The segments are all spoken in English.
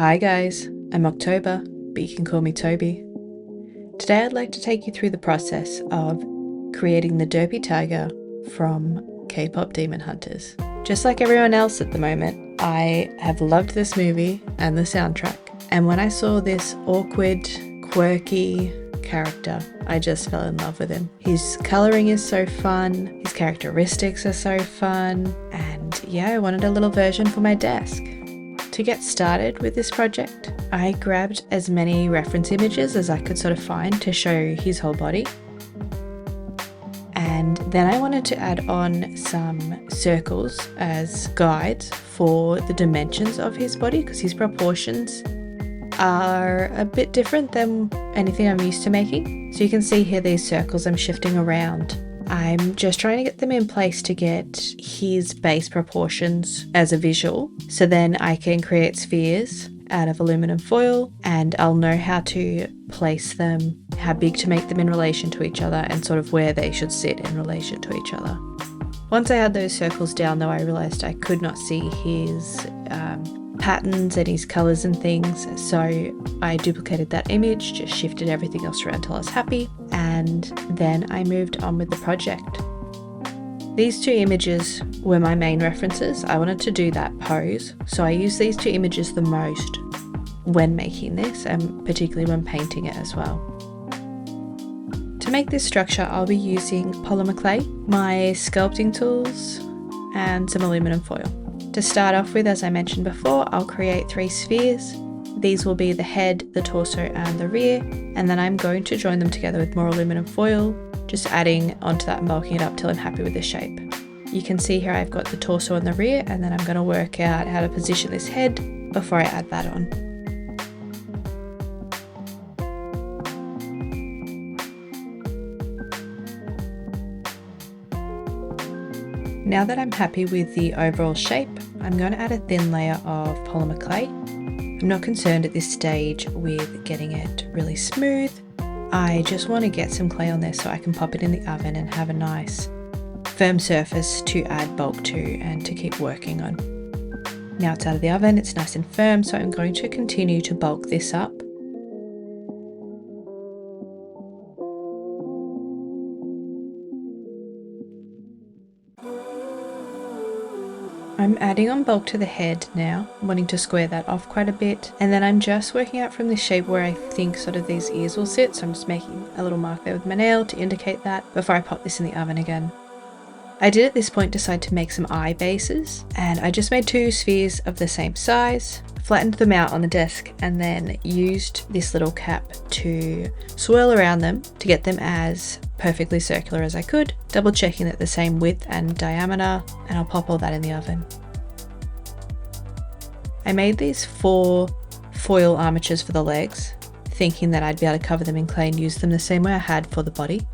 Hi guys, I'm October, but you can call me Toby. Today I'd like to take you through the process of creating the Derpy Tiger from KPop Demon Hunters. Just like everyone else at the moment, I have loved this movie and the soundtrack, and when I saw this awkward, quirky character, I just fell in love with him. His colouring is so fun, his characteristics are so fun, and yeah, I wanted a little version for my desk. To get started with this project, I grabbed as many reference images as I could sort of find to show his whole body. And then I wanted to add on some circles as guides for the dimensions of his body, because his proportions are a bit different than anything I'm used to making. So you can see here these circles I'm shifting around. I'm just trying to get them in place to get his base proportions as a visual, so then I can create spheres out of aluminum foil, and I'll know how to place them, how big to make them in relation to each other, and sort of where they should sit in relation to each other. Once I had those circles down though, I realised I could not see his patterns and his colours and things, so I duplicated that image, just shifted everything else around until I was happy, and then I moved on with the project. These two images were my main references. I wanted to do that pose, so I used these two images the most when making this, and particularly when painting it as well. To make this structure, I'll be using polymer clay, my sculpting tools, and some aluminum foil. To start off with, as I mentioned before, I'll create 3 spheres. These will be the head, the torso, and the rear, and then I'm going to join them together with more aluminum foil, just adding onto that and bulking it up till I'm happy with the shape. You can see here I've got the torso and the rear, and then I'm going to work out how to position this head before I add that on. Now that I'm happy with the overall shape, I'm going to add a thin layer of polymer clay. I'm not concerned at this stage with getting it really smooth. I just want to get some clay on there so I can pop it in the oven and have a nice firm surface to add bulk to and to keep working on. Now it's out of the oven, it's nice and firm, so I'm going to continue to bulk this up. I'm adding on bulk to the head now, wanting to square that off quite a bit, and then I'm just working out from this shape where I think sort of these ears will sit, so I'm just making a little mark there with my nail to indicate that before I pop this in the oven again. I did at this point decide to make some eye bases, and I just made 2 spheres of the same size, flattened them out on the desk, and then used this little cap to swirl around them to get them as perfectly circular as I could, double checking that the same width and diameter, and I'll pop all that in the oven. I made these 4 foil armatures for the legs, thinking that I'd be able to cover them in clay and use them the same way I had for the body.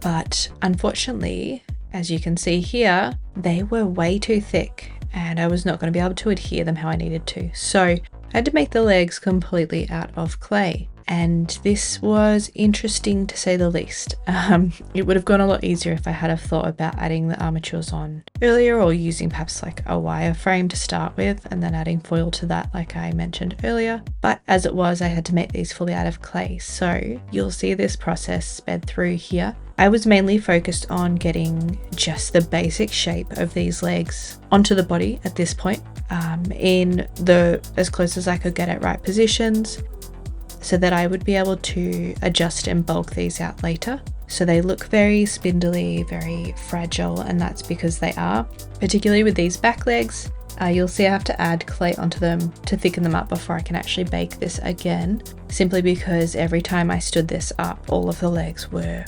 But unfortunately, as you can see here, they were way too thick and I was not going to be able to adhere them how I needed to. So I had to make the legs completely out of clay. And this was interesting to say the least. It would have gone a lot easier if I had have thought about adding the armatures on earlier, or using perhaps like a wire frame to start with and then adding foil to that like I mentioned earlier. But as it was, I had to make these fully out of clay. So you'll see this process sped through here. I was mainly focused on getting just the basic shape of these legs onto the body at this point, in the as close as I could get at right positions, so that I would be able to adjust and bulk these out later. So they look very spindly, very fragile, and that's because they are. Particularly with these back legs, you'll see I have to add clay onto them to thicken them up before I can actually bake this again, simply because every time I stood this up, all of the legs were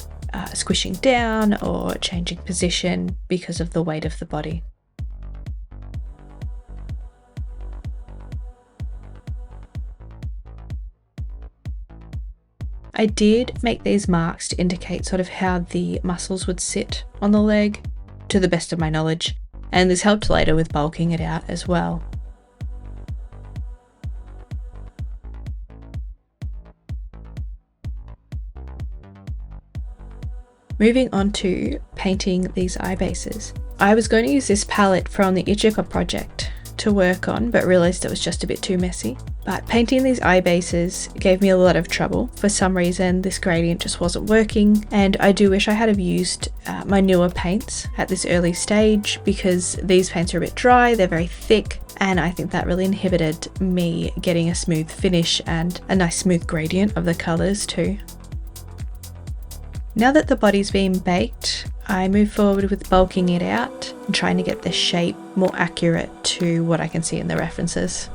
squishing down or changing position because of the weight of the body. I did make these marks to indicate sort of how the muscles would sit on the leg, to the best of my knowledge, and this helped later with bulking it out as well. Moving on to painting these eye bases. I was going to use this palette from the Ichika project to work on, but realized it was just a bit too messy. But painting these eye bases gave me a lot of trouble. For some reason, this gradient just wasn't working, and I do wish I had have used my newer paints at this early stage, because these paints are a bit dry, they're very thick, and I think that really inhibited me getting a smooth finish and a nice smooth gradient of the colours too. Now that the body's been baked, I move forward with bulking it out and trying to get the shape more accurate to what I can see in the references.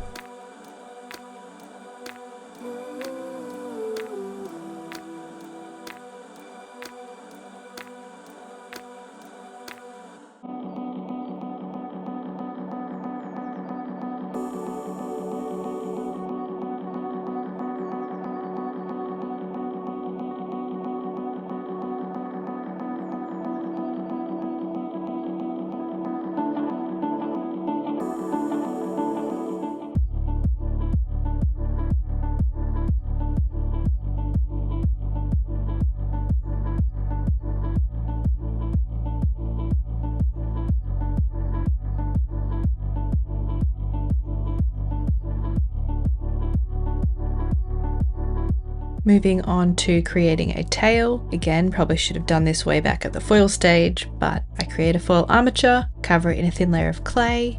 Moving on to creating a tail. Again, probably should have done this way back at the foil stage, but I create a foil armature, cover it in a thin layer of clay,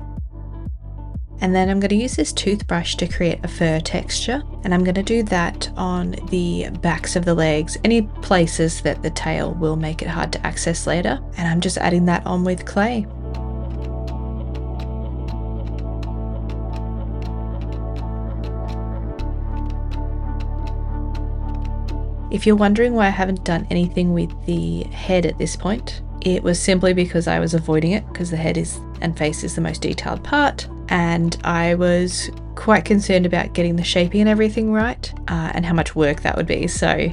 and then I'm going to use this toothbrush to create a fur texture, and I'm going to do that on the backs of the legs, any places that the tail will make it hard to access later, and I'm just adding that on with clay. If you're wondering why I haven't done anything with the head at this point, it was simply because I was avoiding it, because the head and face is the most detailed part, and I was quite concerned about getting the shaping and everything right, and how much work that would be. So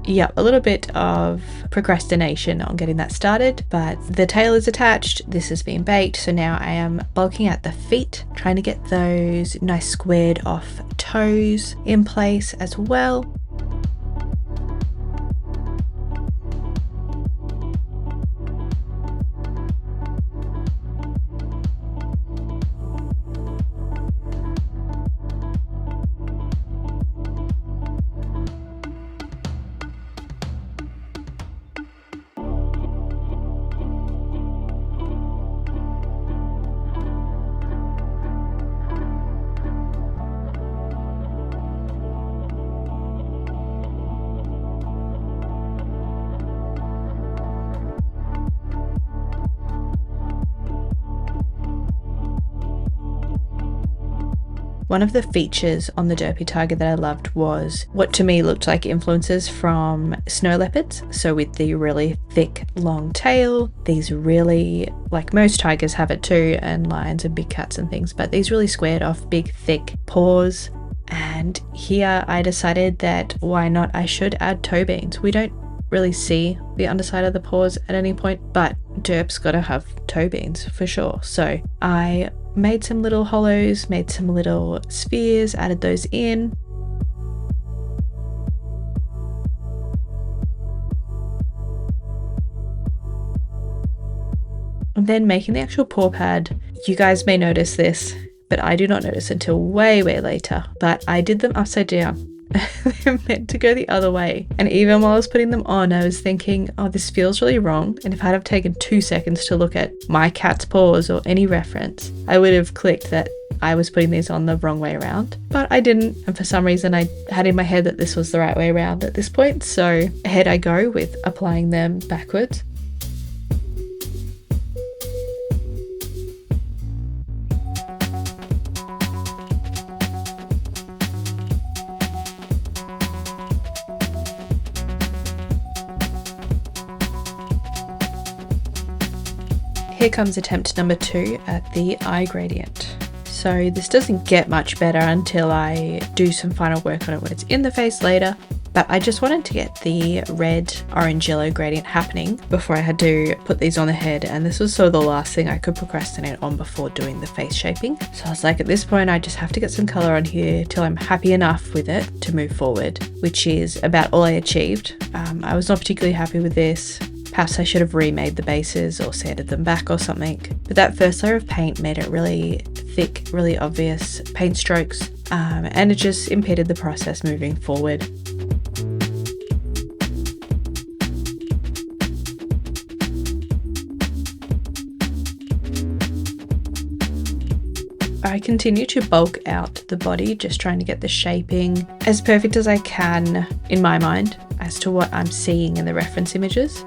yeah, a little bit of procrastination on getting that started, but the tail is attached, this has been baked, so now I am bulking out the feet, trying to get those nice squared off toes in place as well. One of the features on the Derpy Tiger that I loved was what to me looked like influences from snow leopards. So with the really thick, long tail, these really, like most tigers have it too, and lions and big cats and things, but these really squared off, big, thick paws. And here I decided that why not, I should add toe beans. We don't really see the underside of the paws at any point, but Derp's gotta have toe beans for sure. So I made some little hollows, made some little spheres, added those in. And then making the actual paw pad, you guys may notice this, but I do not notice until way later, but I did them upside down. They're meant to go the other way, and even while I was putting them on, I was thinking, oh, this feels really wrong, and if I'd have taken 2 seconds to look at my cat's paws or any reference, I would have clicked that I was putting these on the wrong way around, but I didn't, and for some reason I had in my head that this was the right way around at this point, so ahead I go with applying them backwards. Here comes attempt number 2 at the eye gradient. So this doesn't get much better until I do some final work on it when it's in the face later, but I just wanted to get the red, orange, yellow gradient happening before I had to put these on the head, and this was sort of the last thing I could procrastinate on before doing the face shaping. So I was like, at this point I just have to get some colour on here till I'm happy enough with it to move forward, which is about all I achieved. I was not particularly happy with this, Perhaps I should have remade the bases or sanded them back or something. But that first layer of paint made it really thick, really obvious paint strokes, and it just impeded the process moving forward. I continue to bulk out the body, just trying to get the shaping as perfect as I can in my mind as to what I'm seeing in the reference images.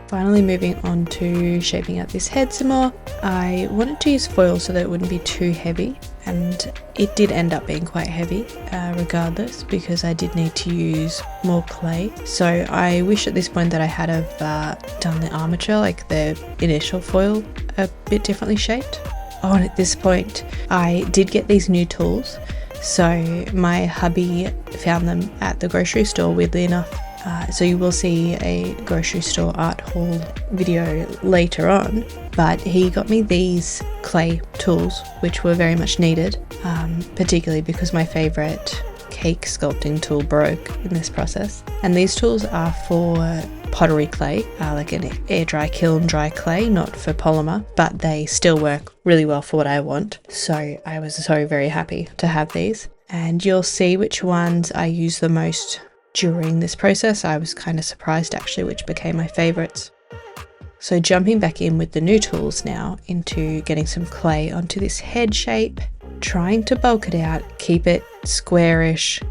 Finally moving on to shaping out this head some more. I wanted to use foil so that it wouldn't be too heavy, and it did end up being quite heavy regardless, because I did need to use more clay. So I wish at this point that I had have done the armature, like the initial foil, a bit differently shaped. Oh, and at this point I did get these new tools. So my hubby found them at the grocery store, weirdly enough. So you will see a grocery store art haul video later on, but he got me these clay tools, which were very much needed, particularly because my favourite cake sculpting tool broke in this process. And these tools are for pottery clay, like an air dry kiln dry clay, not for polymer, but they still work really well for what I want. So I was so very happy to have these, and you'll see which ones I use the most during this process. I was kind of surprised actually which became my favourites. So jumping back in with the new tools now into getting some clay onto this head shape, trying to bulk it out, keep it squarish.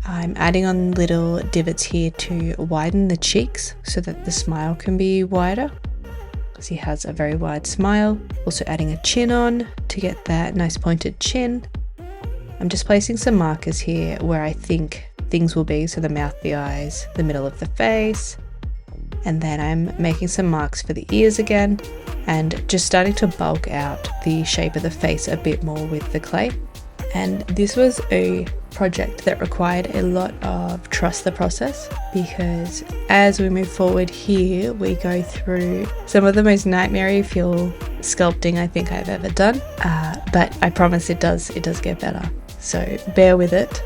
I'm adding on little divots here to widen the cheeks so that the smile can be wider, because he has a very wide smile. Also adding a chin on to get that nice pointed chin. I'm just placing some markers here where I think things will be, so the mouth, the eyes, the middle of the face, and then I'm making some marks for the ears again, and just starting to bulk out the shape of the face a bit more with the clay. And this was a project that required a lot of trust the process, because as we move forward here, we go through some of the most nightmare feel sculpting I think I've ever done, but I promise it does get better, so bear with it.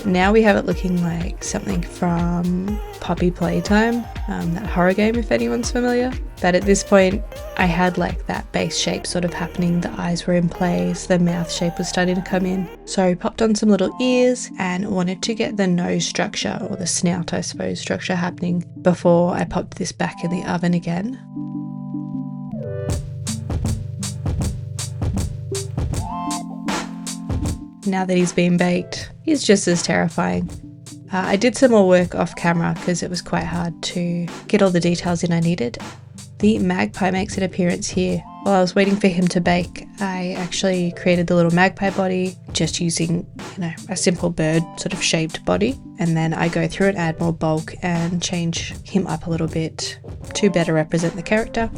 Now we have it looking like something from Poppy Playtime, that horror game if anyone's familiar. But at this point I had like that base shape sort of happening, the eyes were in place, the mouth shape was starting to come in. So I popped on some little ears and wanted to get the nose structure, or the snout I suppose, structure happening before I popped this back in the oven again. Now that he's been baked, he's just as terrifying. I did some more work off camera because it was quite hard to get all the details in I needed. The magpie makes an appearance here. While I was waiting for him to bake, I actually created the little magpie body just using, a simple bird sort of shaped body. And then I go through and add more bulk and change him up a little bit to better represent the character.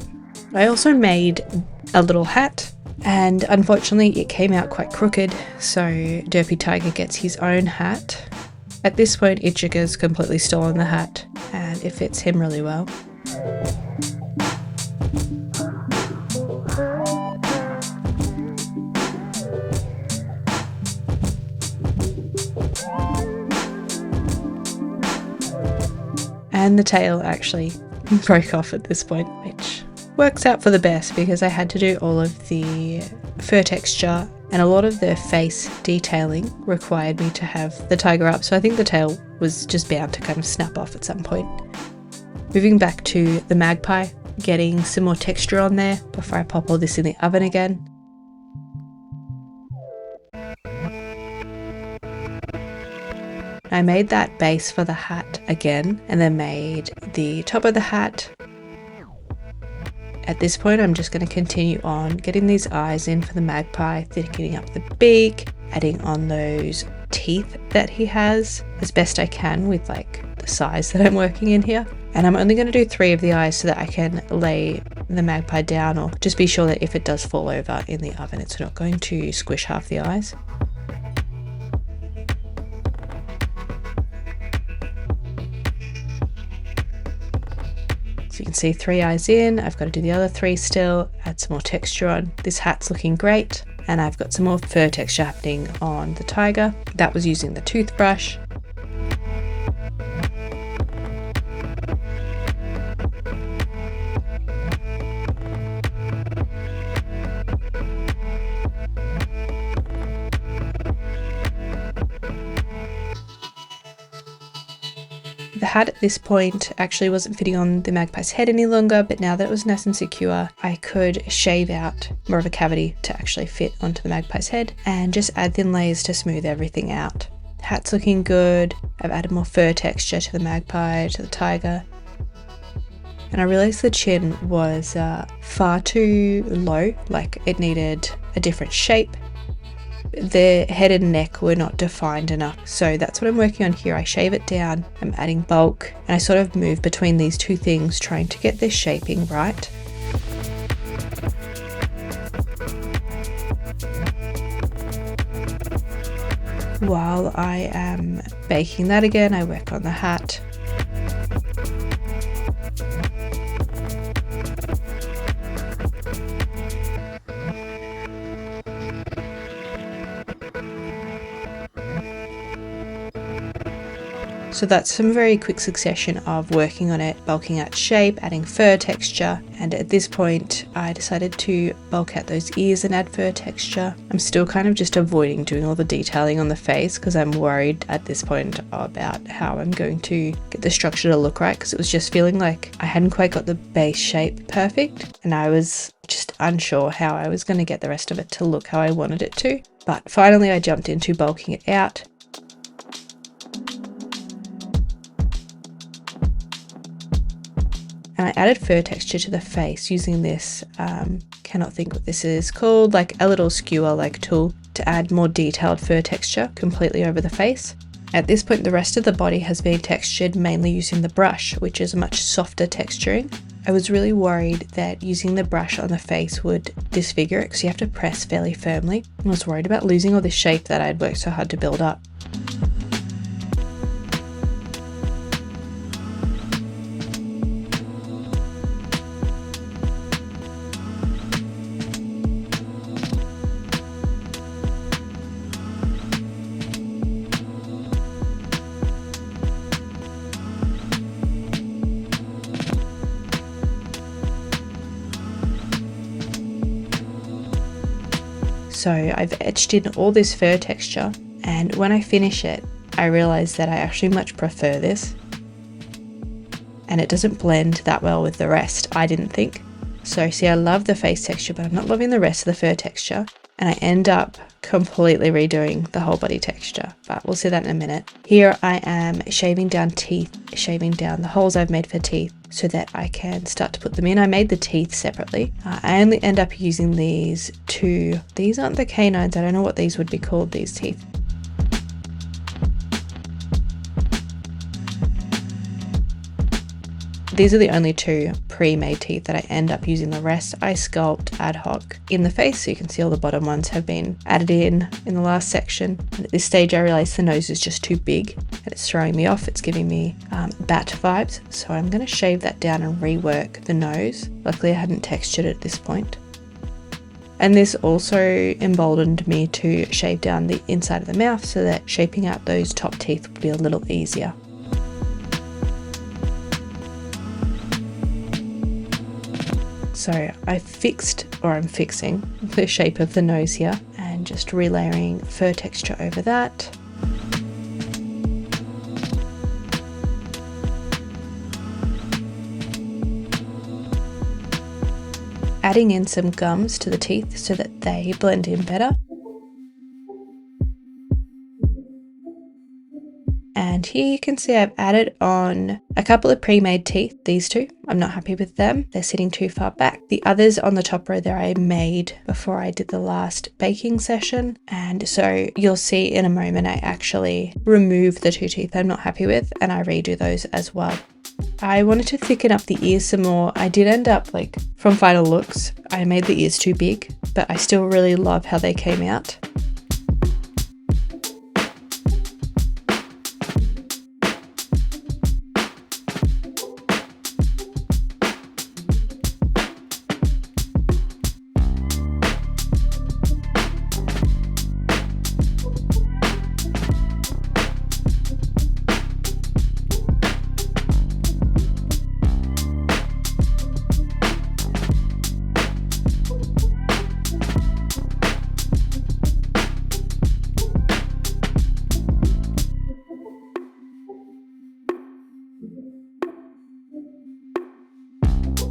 I also made a little hat, and unfortunately it came out quite crooked, so Derpy Tiger gets his own hat. At this point Ichiga's completely stolen the hat and it fits him really well. And the tail actually broke off at this point, which works out for the best because I had to do all of the fur texture, and a lot of the face detailing required me to have the tiger up, so I think the tail was just bound to kind of snap off at some point. Moving back to the magpie, getting some more texture on there before I pop all this in the oven again. I made that base for the hat again and then made the top of the hat. At this point, I'm just going to continue on getting these eyes in for the magpie, thickening up the beak, adding on those teeth that he has as best I can with like the size that I'm working in here. And I'm only going to do 3 of the eyes so that I can lay the magpie down, or just be sure that if it does fall over in the oven, it's not going to squish half the eyes. So you can see 3 eyes in. I've got to do the other 3 still, add some more texture on. This hat's looking great, and I've got some more fur texture happening on the tiger. That was using the toothbrush. The hat at this point actually wasn't fitting on the magpie's head any longer, but now that it was nice and secure, I could shave out more of a cavity to actually fit onto the magpie's head and just add thin layers to smooth everything out. The hat's looking good. I've added more fur texture to the magpie, to the tiger. And I realized the chin was far too low, like it needed a different shape. The head and neck were not defined enough, so that's what I'm working on here. I shave it down, I'm adding bulk, and I sort of move between these 2 things, trying to get this shaping right. While I am baking that again, I work on the hat. So that's some very quick succession of working on it, bulking out shape, adding fur texture, and at this point I decided to bulk out those ears and add fur texture. I'm still kind of just avoiding doing all the detailing on the face because I'm worried at this point about how I'm going to get the structure to look right, because it was just feeling like I hadn't quite got the base shape perfect and I was just unsure how I was going to get the rest of it to look how I wanted it to. But finally I jumped into bulking it out. And I added fur texture to the face using this, cannot think what this is called, like a little skewer like tool to add more detailed fur texture completely over the face. At this point the rest of the body has been textured mainly using the brush, which is a much softer texturing. I was really worried that using the brush on the face would disfigure it because you have to press fairly firmly. I was worried about losing all this shape that I had worked so hard to build up. So I've etched in all this fur texture, and when I finish it, I realize that I actually much prefer this. And it doesn't blend that well with the rest, I didn't think. So see, I love the face texture, but I'm not loving the rest of the fur texture. And I end up completely redoing the whole body texture, but we'll see that in a minute. Here I am shaving down teeth, shaving down the holes I've made for teeth so that I can start to put them in. I made the teeth separately. I only end up using these 2. These aren't the canines, I don't know what these would be called, these teeth. These are the only 2 pre-made teeth that I end up using. The rest I sculpt ad hoc in the face, so you can see all the bottom ones have been added in the last section. And at this stage I realized the nose is just too big and it's throwing me off. It's giving me bat vibes, so I'm going to shave that down and rework the nose. Luckily I hadn't textured it at this point. And this also emboldened me to shave down the inside of the mouth so that shaping out those top teeth would be a little easier. So I'm fixing the shape of the nose here and just relayering fur texture over that. adding in some gums to the teeth so that they blend in better. And here you can see I've added on a couple of pre-made teeth, these two. I'm not happy with them. They're sitting too far back. The others on the top row there I made before I did the last baking session. And so you'll see in a moment I actually remove the two teeth I'm not happy with and I redo those as well. I wanted to thicken up the ears some more. I did end up, like, from final looks, I made the ears too big, but I still really love how they came out.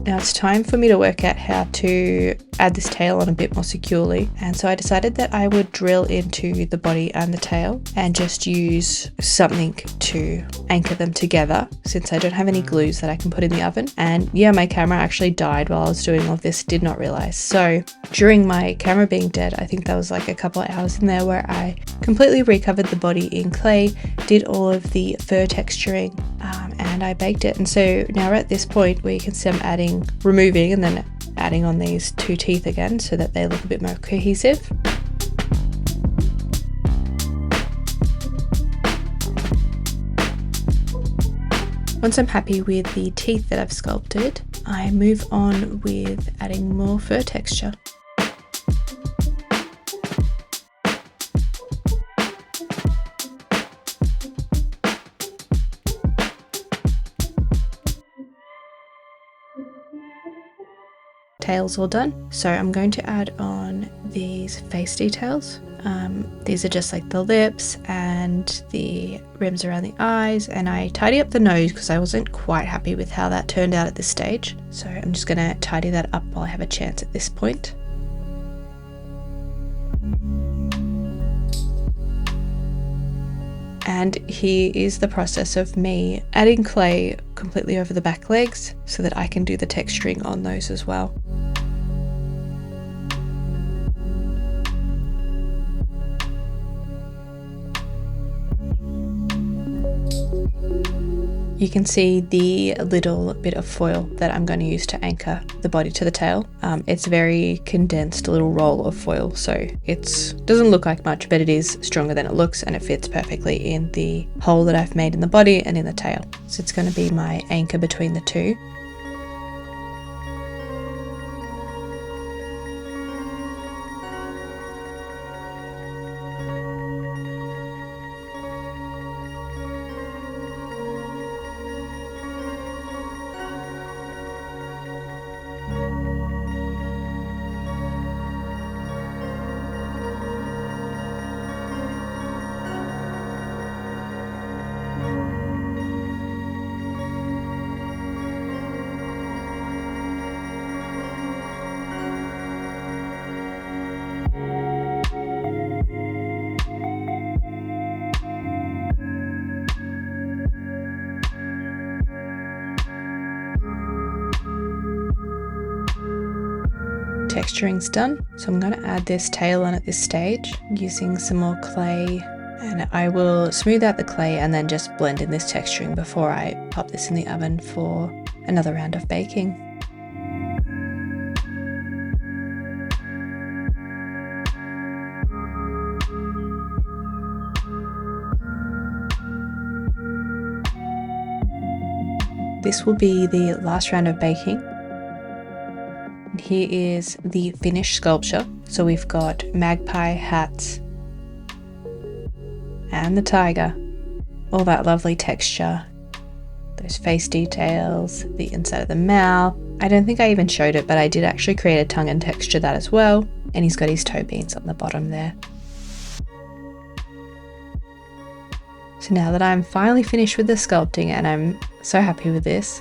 Now it's time for me to work out how to add this tail on a bit more securely, and so I decided that I would drill into the body and the tail and just use something to anchor them together since I don't have any glues that I can put in the oven. And yeah, my camera actually died while I was doing all of this, did not realize. So during my camera being dead, I think there was like a couple of hours in there where I completely recovered the body in clay, did all of the fur texturing, and I baked it. And so now we're at this point where you can see I'm removing and then adding on these two teeth again so that they look a bit more cohesive. Once I'm happy with the teeth that I've sculpted, I move on with adding more fur texture. Tails all done, so I'm going to add on these face details. These are just like the lips and the rims around the eyes, and I tidy up the nose because I wasn't quite happy with how that turned out at this stage, so I'm just going to tidy that up while I have a chance at this point. And here is the process of me adding clay completely over the back legs so that I can do the texturing on those as well. You can see the little bit of foil that I'm going to use to anchor the body to the tail. It's a very condensed little roll of foil, so it doesn't look like much, but it is stronger than it looks, and it fits perfectly in the hole that I've made in the body and in the tail. So it's going to be my anchor between the two. Texturing's done, so I'm going to add this tail on at this stage using some more clay, and I will smooth out the clay and then just blend in this texturing before I pop this in the oven for another round of baking. This will be the last round of baking. Here is the finished sculpture. So we've got magpie hats and the tiger, all that lovely texture, those face details, the inside of the mouth. I don't think I even showed it, but I did actually create a tongue and texture that as well. And he's got his toe beans on the bottom there. So now that I'm finally finished with the sculpting and I'm so happy with this,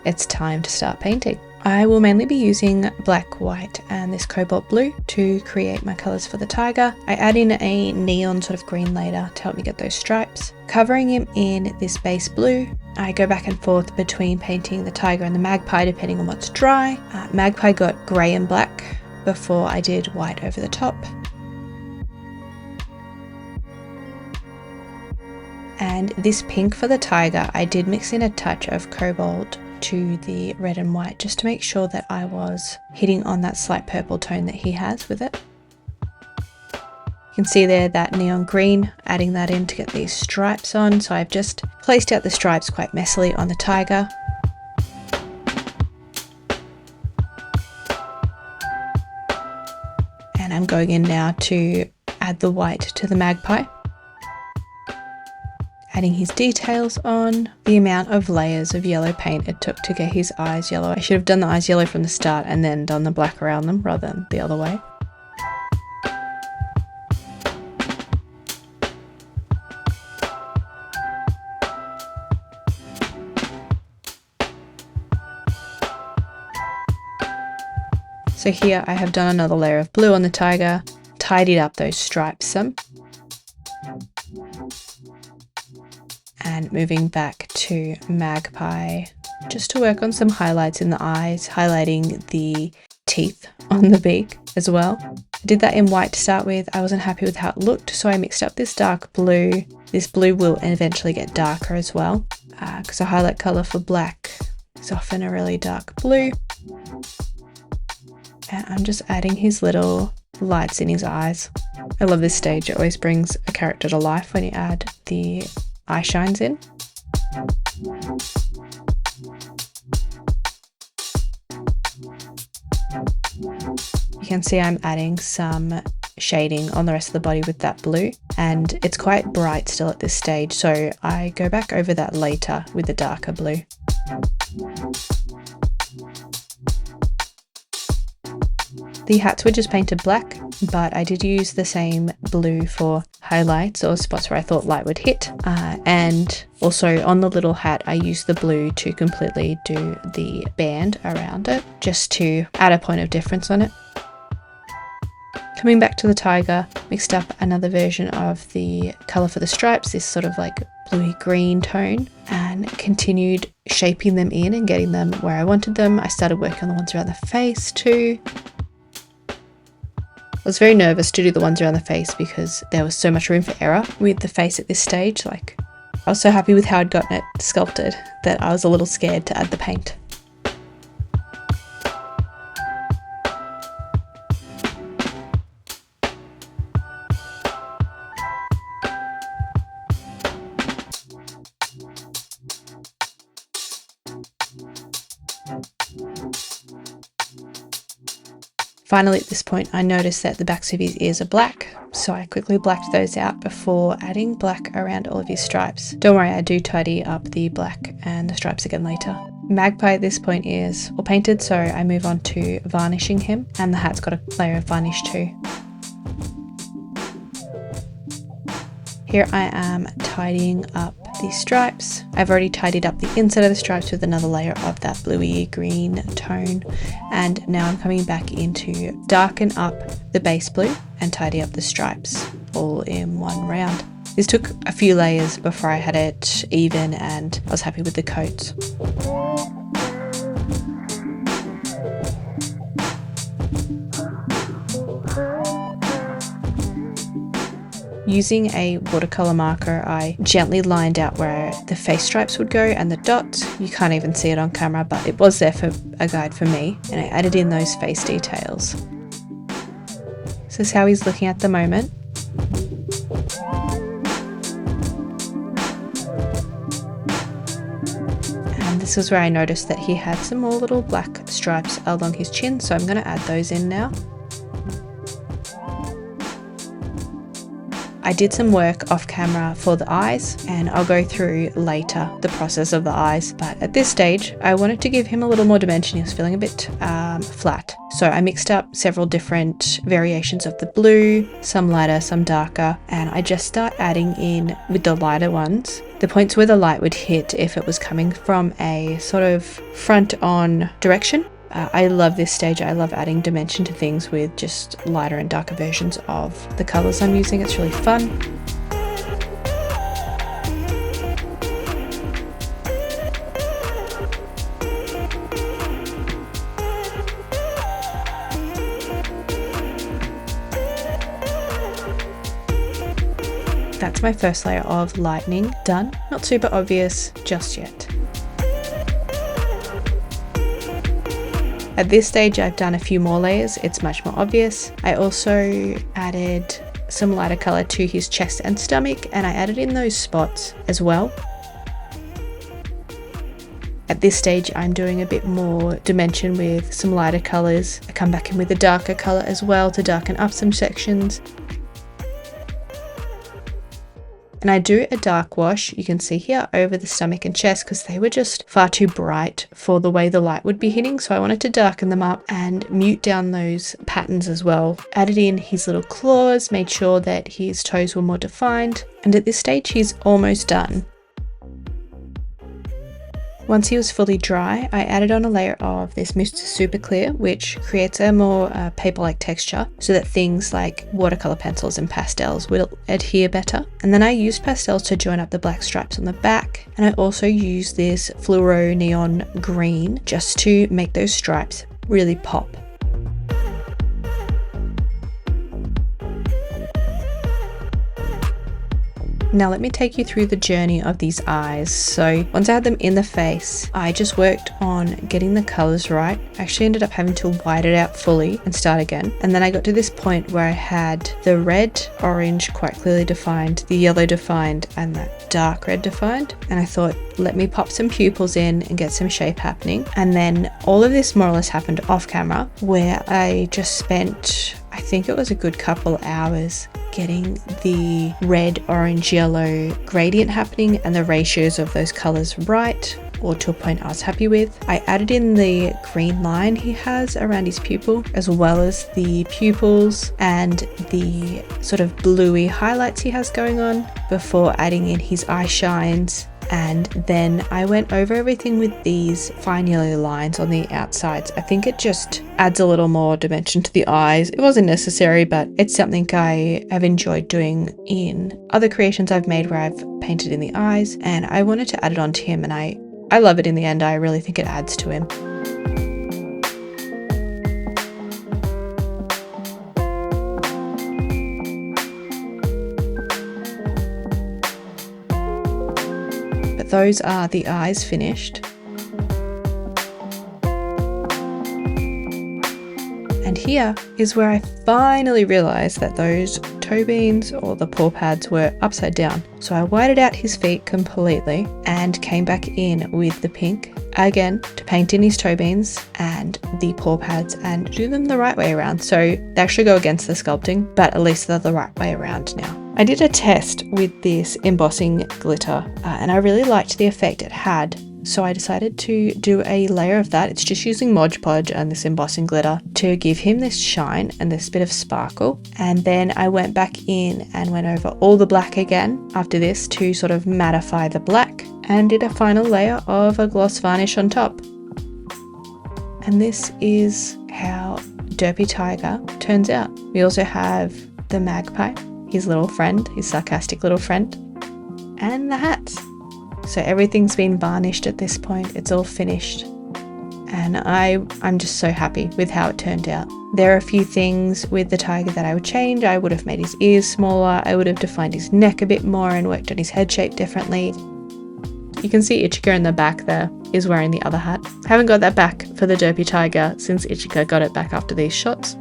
it's time to start painting. I will mainly be using black, white and this cobalt blue to create my colours for the tiger. I add in a neon sort of green later to help me get those stripes. Covering him in this base blue, I go back and forth between painting the tiger and the magpie depending on what's dry. Magpie got grey and black before I did white over the top. And this pink for the tiger, I did mix in a touch of cobalt to the red and white just to make sure that I was hitting on that slight purple tone that he has with it. You can see there that neon green, adding that in to get these stripes on. So I've just placed out the stripes quite messily on the tiger. And I'm going in now to add the white to the magpie. Adding his details on, the amount of layers of yellow paint it took to get his eyes yellow. I should have done the eyes yellow from the start and then done the black around them rather than the other way. So here I have done another layer of blue on the tiger, tidied up those stripes some. And moving back to magpie, just to work on some highlights in the eyes, highlighting the teeth on the beak as well. I did that in white to start with. I wasn't happy with how it looked, so I mixed up this dark blue. This blue will eventually get darker as well, because a highlight color for black is often a really dark blue. And I'm just adding his little lights in his eyes. I love this stage. It always brings a character to life when you add the eye shines in. You can see I'm adding some shading on the rest of the body with that blue, and it's quite bright still at this stage, so I go back over that later with the darker blue. The hats were just painted black, but I did use the same blue for highlights or spots where I thought light would hit. And also on the little hat, I used the blue to completely do the band around it, just to add a point of difference on it. Coming back to the tiger, mixed up another version of the colour for the stripes, this sort of like bluey green tone, and continued shaping them in and getting them where I wanted them. I started working on the ones around the face too. I was very nervous to do the ones around the face because there was so much room for error with the face at this stage. Like, I was so happy with how I'd gotten it sculpted that I was a little scared to add the paint. Finally, at this point, I noticed that the backs of his ears are black, so I quickly blacked those out before adding black around all of his stripes. Don't worry, I do tidy up the black and the stripes again later. Magpie at this point is all painted, so I move on to varnishing him, and the hat's got a layer of varnish too. Here I am tidying up the stripes. I've already tidied up the inside of the stripes with another layer of that bluey green tone, and now I'm coming back in to darken up the base blue and tidy up the stripes all in one round. This took a few layers before I had it even, and I was happy with the coats. Using a watercolor marker, I gently lined out where the face stripes would go and the dots. You can't even see it on camera, but it was there for a guide for me, and I added in those face details. This is how he's looking at the moment. And this is where I noticed that he had some more little black stripes along his chin, so I'm going to add those in now. I did some work off camera for the eyes, and I'll go through later the process of the eyes, but at this stage I wanted to give him a little more dimension. He was feeling a bit flat, so I mixed up several different variations of the blue, some lighter, some darker, and I just start adding in with the lighter ones the points where the light would hit if it was coming from a sort of front on direction. I love this stage. I love adding dimension to things with just lighter and darker versions of the colours I'm using. It's really fun. That's my first layer of lightning done. Not super obvious just yet. At this stage, I've done a few more layers. It's much more obvious. I also added some lighter color to his chest and stomach, and I added in those spots as well. At this stage, I'm doing a bit more dimension with some lighter colors. I come back in with a darker color as well to darken up some sections. And I do a dark wash, you can see here, over the stomach and chest because they were just far too bright for the way the light would be hitting. So I wanted to darken them up and mute down those patterns as well. Added in his little claws, made sure that his toes were more defined. And at this stage, he's almost done. Once he was fully dry, I added on a layer of this Mr. Super Clear, which creates a more paper-like texture so that things like watercolor pencils and pastels will adhere better. And then I used pastels to join up the black stripes on the back. And I also used this fluoro neon green just to make those stripes really pop. Now let me take you through the journey of these eyes. So once I had them in the face, I just worked on getting the colors right. I actually ended up having to white it out fully and start again. And then I got to this point where I had the red, orange quite clearly defined, the yellow defined, and that dark red defined. And I thought, let me pop some pupils in and get some shape happening. And then all of this more or less happened off camera, where I just spent, I think it was a good couple hours getting the red, orange, yellow gradient happening and the ratios of those colors right, or to a point I was happy with. I added in the green line he has around his pupil, as well as the pupils and the sort of bluey highlights he has going on, before adding in his eye shines. And then I went over everything with these fine yellow lines on the outsides. I think it just adds a little more dimension to the eyes. It wasn't necessary, but it's something I have enjoyed doing in other creations I've made where I've painted in the eyes, and I wanted to add it onto him, and I love it in the end. I really think it adds to him. Those are the eyes finished. And here is where I finally realized that those toe beans or the paw pads were upside down. So I whited out his feet completely and came back in with the pink again to paint in his toe beans and the paw pads and do them the right way around. So they actually go against the sculpting, but at least they're the right way around now. I did a test with this embossing glitter and I really liked the effect it had. So I decided to do a layer of that. It's just using Mod Podge and this embossing glitter to give him this shine and this bit of sparkle. And then I went back in and went over all the black again after this to sort of mattify the black, and did a final layer of a gloss varnish on top. And this is how Derpy Tiger turns out. We also have the magpie, his little friend, his sarcastic little friend, and the hats. So everything's been varnished at this point. It's all finished. And I'm just so happy with how it turned out. There are a few things with the tiger that I would change. I would have made his ears smaller. I would have defined his neck a bit more and worked on his head shape differently. You can see Ichika in the back there is wearing the other hat. I haven't got that back for the Derpy Tiger since Ichika got it back after these shots.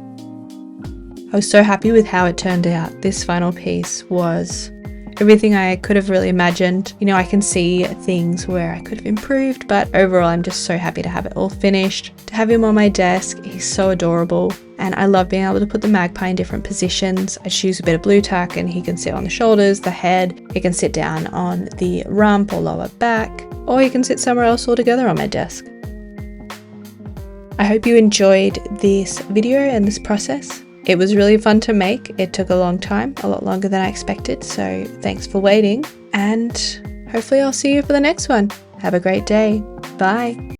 I was so happy with how it turned out. This final piece was everything I could have really imagined. You know, I can see things where I could have improved, but overall I'm just so happy to have it all finished. To have him on my desk, he's so adorable. And I love being able to put the magpie in different positions. I choose a bit of blue tack and he can sit on the shoulders, the head. He can sit down on the rump or lower back, or he can sit somewhere else altogether on my desk. I hope you enjoyed this video and this process. It was really fun to make. It took a long time, a lot longer than I expected. So thanks for waiting, and hopefully I'll see you for the next one. Have a great day. Bye.